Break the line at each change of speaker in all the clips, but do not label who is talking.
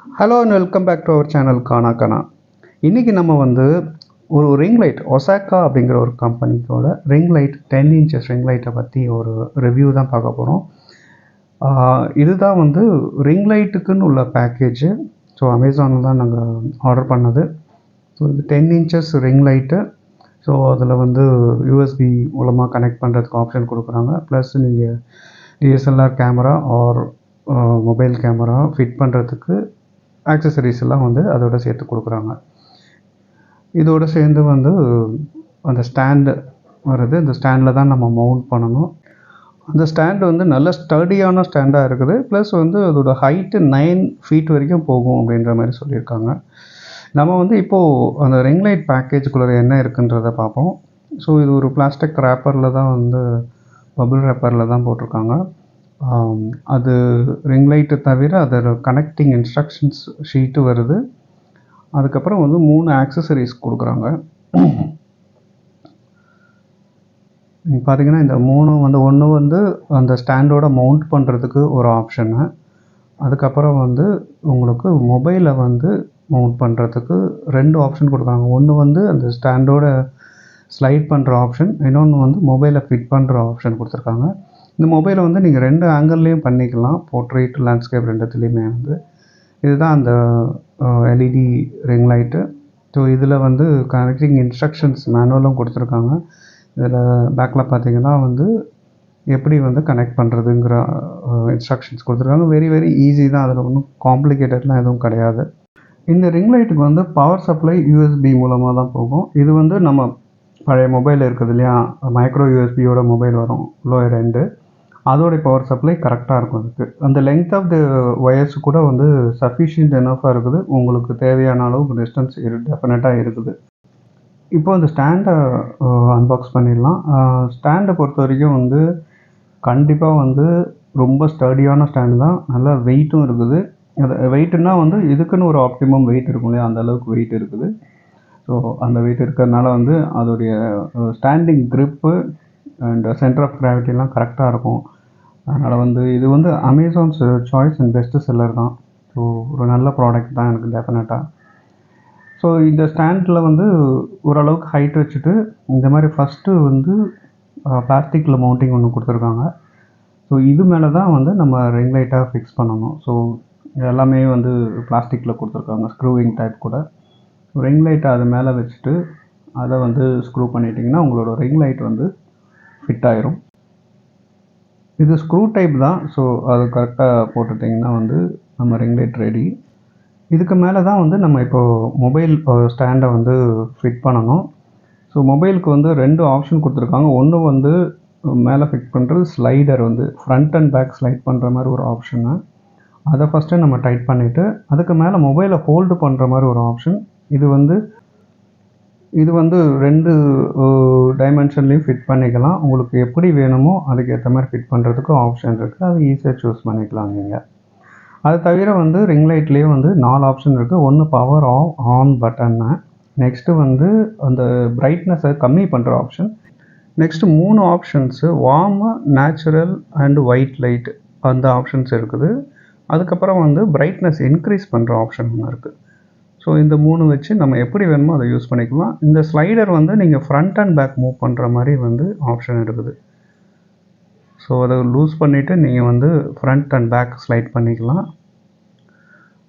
Hello and welcome back to our channel Gana Gana. இன்றைக்கி நம்ம வந்து ஒரு ரிங் லைட் ஒசாக்கா அப்படிங்கிற ஒரு கம்பெனிக்கோட ரிங் லைட் 10 இன்ச்சஸ் ரிங் லைட்டை பற்றி ஒரு ரிவ்யூ தான் பார்க்க போகிறோம். இதுதான் வந்து ரிங் லைட்டுக்குன்னு உள்ள பேக்கேஜு. ஸோ அமேசானில் தான் நாங்கள் ஆர்டர் பண்ணது. ஸோ இது 10 இன்ச்சஸ் ரிங் லைட்டு. ஸோ அதில் வந்து யூஎஸ்பி மூலமாக கனெக்ட் பண்ணுறதுக்கு ஆப்ஷன் கொடுக்குறாங்க. ப்ளஸ் நீங்கள் DSLR camera R mobile camera fit பண்ணுறதுக்கு ஆக்சசரிஸ் எல்லாம் வந்து அதோட சேர்த்து கொடுக்குறாங்க. இதோடு சேர்ந்து வந்து அந்த ஸ்டாண்டு வருது. இந்த ஸ்டாண்டில் தான் நம்ம மவுண்ட் பண்ணணும். அந்த ஸ்டாண்டு வந்து நல்ல ஸ்டடியான ஸ்டாண்டாக இருக்குது. ப்ளஸ் வந்து அதோட ஹைட்டு 9 ஃபீட் வரைக்கும் போகும் அப்படின்ற மாதிரி சொல்லியிருக்காங்க. நம்ம வந்து இப்போது அந்த ரிங் லைட் பேக்கேஜுக்குள்ளே என்ன இருக்குன்றதை பார்ப்போம். ஸோ இது ஒரு பிளாஸ்டிக் ரேப்பரில் தான் வந்து பபிள் ரேப்பரில் தான் போட்டிருக்காங்க. அது ரிங் லைட்டு தவிர அதோட கனெக்டிங் இன்ஸ்ட்ரக்ஷன்ஸ் ஷீட்டு வருது. அதுக்கப்புறம் வந்து 3 ஆக்சசரிஸ் கொடுக்குறாங்க. நீங்கள் பார்த்தீங்கன்னா இந்த 3 வந்து ஒன்று வந்து அந்த ஸ்டாண்டோட மவுண்ட் பண்ணுறதுக்கு ஒரு ஆப்ஷனு. அதுக்கப்புறம் வந்து உங்களுக்கு மொபைலை வந்து மவுண்ட் பண்ணுறதுக்கு 2 ஆப்ஷன் கொடுக்குறாங்க. ஒன்று வந்து அந்த ஸ்டாண்டோட ஸ்லைட் பண்ணுற ஆப்ஷன், இன்னொன்று வந்து மொபைலை ஃபிட் பண்ணுற ஆப்ஷன் கொடுத்துருக்காங்க. இந்த மொபைலை வந்து நீங்கள் 2 ஆங்கிள்லேயும் பண்ணிக்கலாம், போர்ட்ரேட் லேண்ட்ஸ்கேப் ரெண்டுத்துலேயுமே வந்து. இதுதான் அந்த எல்இடி ரிங் லைட்டு. ஸோ இதில் வந்து கனெக்டிங் இன்ஸ்ட்ரக்ஷன்ஸ் மேனுவலும் கொடுத்துருக்காங்க. இதில் பேக்கில் பார்த்தீங்கன்னா வந்து எப்படி வந்து கனெக்ட் பண்ணுறதுங்கிற இன்ஸ்ட்ரக்ஷன்ஸ் கொடுத்துருக்காங்க. வெரி ஈஸி தான், அதில் ஒன்றும் காம்ப்ளிகேட்டட்லாம் எதுவும் கிடையாது. இந்த ரிங் லைட்டுக்கு வந்து பவர் சப்ளை யூஎஸ்பி மூலமாக தான் போகும். இது வந்து நம்ம பழைய மொபைல் இருக்குது இல்லையா, மைக்ரோ யூஎஸ்பியோட மொபைல் வரும் லோயர் எண்டு, அதோடைய பவர் சப்ளை கரெக்டாக இருக்கும். அதுக்கு அந்த லெங்த் ஆஃப் த ஒயர்ஸ் கூட வந்து சஃபிஷியன்ட் எனஃபாக இருக்குது. உங்களுக்கு தேவையான அளவுக்கு டிஸ்டன்ஸ் டெஃபினட்டாக இருக்குது. இப்போ அந்த ஸ்டாண்டை அன்பாக்ஸ் பண்ணிடலாம். ஸ்டாண்டை பொறுத்த வரைக்கும் வந்து கண்டிப்பாக வந்து ரொம்ப ஸ்டடியான ஸ்டாண்டு தான். நல்லா வெயிட்டும் இருக்குது. அது வெயிட்டுன்னா வந்து இதுக்குன்னு ஒரு ஆப்டிமம் வெயிட் இருக்கும் இல்லையா, அந்தளவுக்கு வெயிட் இருக்குது. ஸோ அந்த வெயிட் இருக்கிறதுனால வந்து அதோடைய standing grip and center of கிராவிட்டிலாம் கரெக்டாக இருக்கும். அதனால் வந்து இது வந்து Amazon's choice and best seller தான். ஸோ ஒரு நல்ல ப்ராடக்ட் தான் எனக்கு டெஃபினட்டாக. ஸோ இந்த ஸ்டாண்டில் வந்து ஓரளவுக்கு ஹைட் வச்சுட்டு இந்த மாதிரி ஃபஸ்ட்டு வந்து பிளாஸ்டிக்கில் மவுண்டிங் ஒன்று கொடுத்துருக்காங்க. ஸோ இது மேலே தான் வந்து நம்ம ரிங் லைட்டாக ஃபிக்ஸ் பண்ணணும். ஸோ எல்லாமே வந்து பிளாஸ்டிக்கில் கொடுத்துருக்காங்க, ஸ்க்ரூவிங் டைப் கூட. ரிங் லைட்டை அது மேலே வச்சுட்டு அதை வந்து ஸ்க்ரூ பண்ணிட்டிங்கன்னா உங்களோட ரிங் லைட் வந்து ஃபிட் ஆயிரும். இது ஸ்க்ரூ டைப் தான். ஸோ அது கரெக்டாக போட்டுட்டிங்கன்னா வந்து நம்ம ரிங் லைட் ரெடி. இதுக்கு மேலே தான் வந்து நம்ம இப்போது மொபைல் ஸ்டாண்டை வந்து ஃபிட் பண்ணணும். ஸோ மொபைலுக்கு வந்து 2 ஆப்ஷன் கொடுத்துருக்காங்க. ஒன்று வந்து மேலே ஃபிட் பண்ணுறது ஸ்லைடர், வந்து ஃப்ரண்ட் அண்ட் பேக் ஸ்லைட் பண்ணுற மாதிரி ஒரு ஆப்ஷனு. அதை ஃபஸ்ட்டு நம்ம டைட் பண்ணிவிட்டு அதுக்கு மேலே மொபைலை ஹோல்டு பண்ணுற மாதிரி ஒரு ஆப்ஷன். இது வந்து 2 டைமென்ஷன்லேயும் ஃபிட் பண்ணிக்கலாம். உங்களுக்கு எப்படி வேணுமோ அதுக்கேற்ற மாதிரி ஃபிட் பண்ணுறதுக்கு ஆப்ஷன் இருக்குது. அது ஈஸியாக சூஸ் பண்ணிக்கலாம் நீங்கள். அது தவிர வந்து ரிங் லைட்லேயே வந்து 4 ஆப்ஷன் இருக்குது. ஒன்று பவர் ஆன் பட்டன்னு, நெக்ஸ்ட்டு வந்து அந்த பிரைட்னஸை கம்மி பண்ணுற option, next 3 options warm, natural and white light, அந்த ஆப்ஷன்ஸ் இருக்குது. அதுக்கப்புறம் வந்து பிரைட்னஸ் இன்க்ரீஸ் பண்ணுற ஆப்ஷன் ஒன்று இருக்குது. ஸோ இந்த 3 வச்சு நம்ம எப்படி வேணுமோ அதை யூஸ் பண்ணிக்கலாம். இந்த ஸ்லைடர் வந்து நீங்கள் ஃப்ரண்ட் அண்ட் பேக் மூவ் பண்ணுற மாதிரி வந்து ஆப்ஷன் இருக்குது. ஸோ அதை லூஸ் பண்ணிவிட்டு நீங்கள் வந்து ஃப்ரண்ட் அண்ட் பேக் ஸ்லைட் பண்ணிக்கலாம்.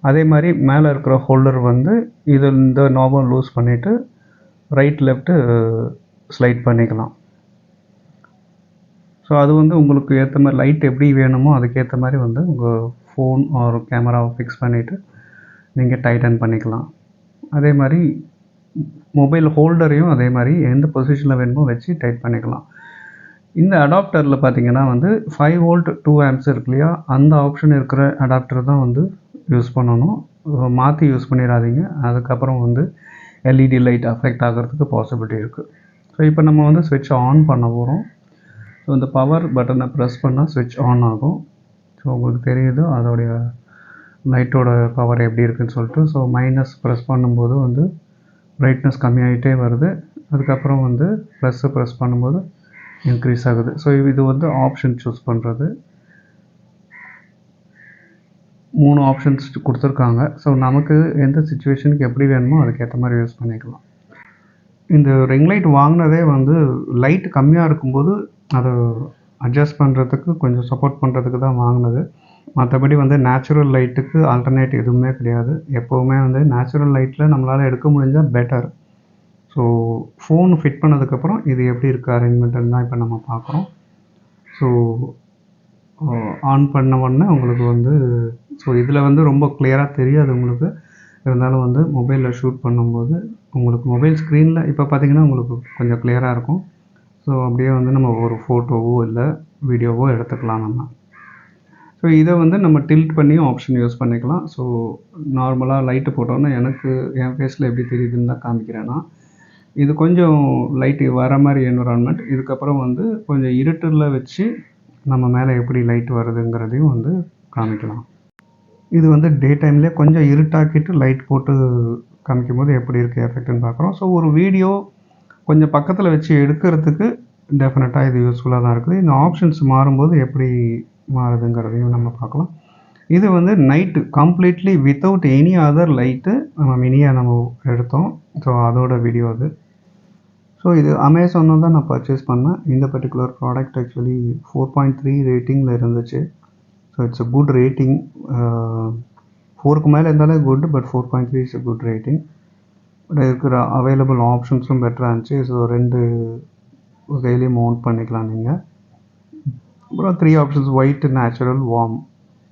அதே மாதிரி மேலே இருக்கிற ஹோல்டர் வந்து இந்த நாபை லூஸ் பண்ணிவிட்டு ரைட் லெஃப்ட்டு ஸ்லைட் பண்ணிக்கலாம். ஸோ அது வந்து உங்களுக்கு ஏற்ற மாதிரி லைட் எப்படி வேணுமோ அதுக்கேற்ற மாதிரி வந்து உங்கள் ஃபோன் ஒரு கேமராவை ஃபிக்ஸ் பண்ணிவிட்டு நீங்கள் டைட்டன் பண்ணிக்கலாம். அதே மாதிரி மொபைல் ஹோல்டரையும் அதே மாதிரி எந்த பொசிஷனில் வேணுமோ வச்சு டைட் பண்ணிக்கலாம். இந்த அடாப்டரில் பார்த்தீங்கன்னா வந்து 5 வோல்ட் 2 ஆம்ப்ஸ் இருக்கு இல்லையா, அந்த ஆப்ஷன் இருக்கிற அடாப்டர் தான் வந்து யூஸ் பண்ணணும். மாற்றி யூஸ் பண்ணிடாதீங்க. அதுக்கப்புறம் வந்து எல்இடி லைட் அஃபெக்ட் ஆகிறதுக்கு பாசிபிலிட்டி இருக்குது. ஸோ இப்போ நம்ம வந்து ஸ்விட்ச் ஆன் பண்ண போகிறோம். ஸோ இந்த பவர் பட்டனை ப்ரெஸ் பண்ணால் ஸ்விட்ச் ஆன் ஆகும். ஸோ உங்களுக்கு தெரியுது அதோடைய லைட்டோட பவர் எப்படி இருக்குதுன்னு சொல்லிட்டு. ஸோ மைனஸ் ப்ரெஸ் பண்ணும்போது வந்து பிரைட்னஸ் கம்மியாகிட்டே வருது. அதுக்கப்புறம் வந்து ப்ளஸ்ஸு ப்ரெஸ் பண்ணும்போது இன்க்ரீஸ் ஆகுது. ஸோ இது வந்து ஆப்ஷன் சூஸ் பண்ணுறது. 3 ஆப்ஷன்ஸ் கொடுத்துருக்காங்க. ஸோ நமக்கு எந்த சிச்சுவேஷனுக்கு எப்படி வேணுமோ அதுக்கேற்ற மாதிரி யூஸ் பண்ணிக்கலாம். இந்த ரிங் லைட் வாங்கினதே வந்து லைட் கம்மியாக இருக்கும்போது அதை அட்ஜஸ்ட் பண்ணுறதுக்கு கொஞ்சம் சப்போர்ட் பண்ணுறதுக்கு தான் வாங்கினது. மற்றபடி வந்து நேச்சுரல் லைட்டுக்கு ஆல்டர்னேட் எதுவுமே கிடையாது. எப்போவுமே வந்து நேச்சுரல் லைட்டில் நம்மளால் எடுக்க முடிஞ்சால் பெட்டர். ஸோ ஃபோன் ஃபிட் பண்ணதுக்கப்புறம் இது எப்படி இருக்குது அரேஞ்ச்மெண்ட்டுன்னு தான் இப்போ நம்ம பார்க்குறோம். ஸோ ஆன் பண்ண உடனே உங்களுக்கு வந்து ஸோ இதில் வந்து ரொம்ப கிளியராக தெரியாது உங்களுக்கு. இருந்தாலும் வந்து மொபைலில் ஷூட் பண்ணும்போது உங்களுக்கு மொபைல் ஸ்க்ரீனில் இப்போ பார்த்தீங்கன்னா உங்களுக்கு கொஞ்சம் கிளியராக இருக்கும். ஸோ அப்படியே வந்து நம்ம ஒரு ஃபோட்டோவோ இல்லை வீடியோவோ எடுத்துக்கலாம் நம்ம. ஸோ இதை வந்து நம்ம டில்ட் பண்ணியும் ஆப்ஷன் யூஸ் பண்ணிக்கலாம். ஸோ நார்மலாக லைட்டு போட்டோன்னா எனக்கு என் ஃபேஸில் எப்படி தெரியுதுன்னு தான் காமிக்கிறேன்னா, இது கொஞ்சம் லைட்டு வர மாதிரி என்விரான்மெண்ட். இதுக்கப்புறம் வந்து கொஞ்சம் இருட்டில் வச்சு நம்ம மேலே எப்படி லைட் வருதுங்கிறதையும் வந்து காமிக்கலாம். இது வந்து டே டைம்லேயே கொஞ்சம் இருட்டாக்கிட்டு லைட் போட்டு காமிக்கும் போது எப்படி இருக்குது எஃபெக்ட்னு பார்க்குறோம். ஸோ ஒரு வீடியோ கொஞ்சம் பக்கத்தில் வச்சு எடுக்கிறதுக்கு டெஃபினட்டாக இது யூஸ்ஃபுல்லாக தான் இருக்குது. இந்த ஆப்ஷன்ஸ் மாறும்போது எப்படி மாறுதுங்கிறதையும் நம்ம பார்க்கலாம். இது வந்து night completely without any other light நம்ம மினியாக நம்ம எடுத்தோம். ஸோ அதோட வீடியோ அது. ஸோ இது அமேசானில் தான் நான் பர்ச்சேஸ் பண்ணேன். இந்த பர்டிகுலர் ப்ராடக்ட் ஆக்சுவலி 4.3 ரேட்டிங்கில் இருந்துச்சு. So it's a good rating. 4க்கு மேலே இருந்தாலே good, but 4.3 is a good rating. But இருக்கிற அவைலபிள் ஆப்ஷன்ஸும் பெட்டராக இருந்துச்சு. ஸோ 2 வகையிலையும் மவுண்ட் பண்ணிக்கலாம் நீங்கள். அப்புறம் 3 ஆப்ஷன்ஸ் ஒயிட், நேச்சுரல், வார்ம்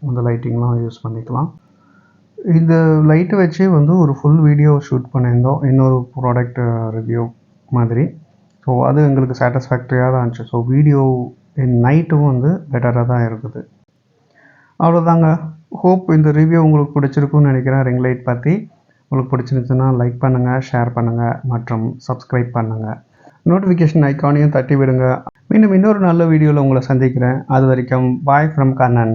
அந்த லைட்டிங்லாம் யூஸ் பண்ணிக்கலாம். இந்த லைட்டை வச்சு வந்து ஒரு ஃபுல் வீடியோ ஷூட் பண்ணியிருந்தோம், இன்னொரு ப்ராடக்ட் ரிவ்யூ மாதிரி. ஸோ அது எங்களுக்கு சாட்டிஸ்ஃபேக்டரியாக தான் இருந்துச்சு. ஸோ வீடியோ நைட்டும் வந்து பெட்டராக தான் இருக்குது. அவ்வளோதாங்க. ஹோப் இந்த ரிவ்யூ உங்களுக்கு பிடிச்சிருக்குன்னு நினைக்கிறேன். ரிங் லைட் பற்றி உங்களுக்கு பிடிச்சிருந்துச்சுன்னா லைக் பண்ணுங்கள், ஷேர் பண்ணுங்கள் மற்றும் சப்ஸ்கிரைப் பண்ணுங்கள். நோட்டிஃபிகேஷன் ஐக்கானையும் தட்டி விடுங்க. மீண்டும் இன்னொரு நல்ல வீடியோவில் உங்களை சந்திக்கிறேன். அது வரைக்கும் பாய் ஃப்ரம் கண்ணன்.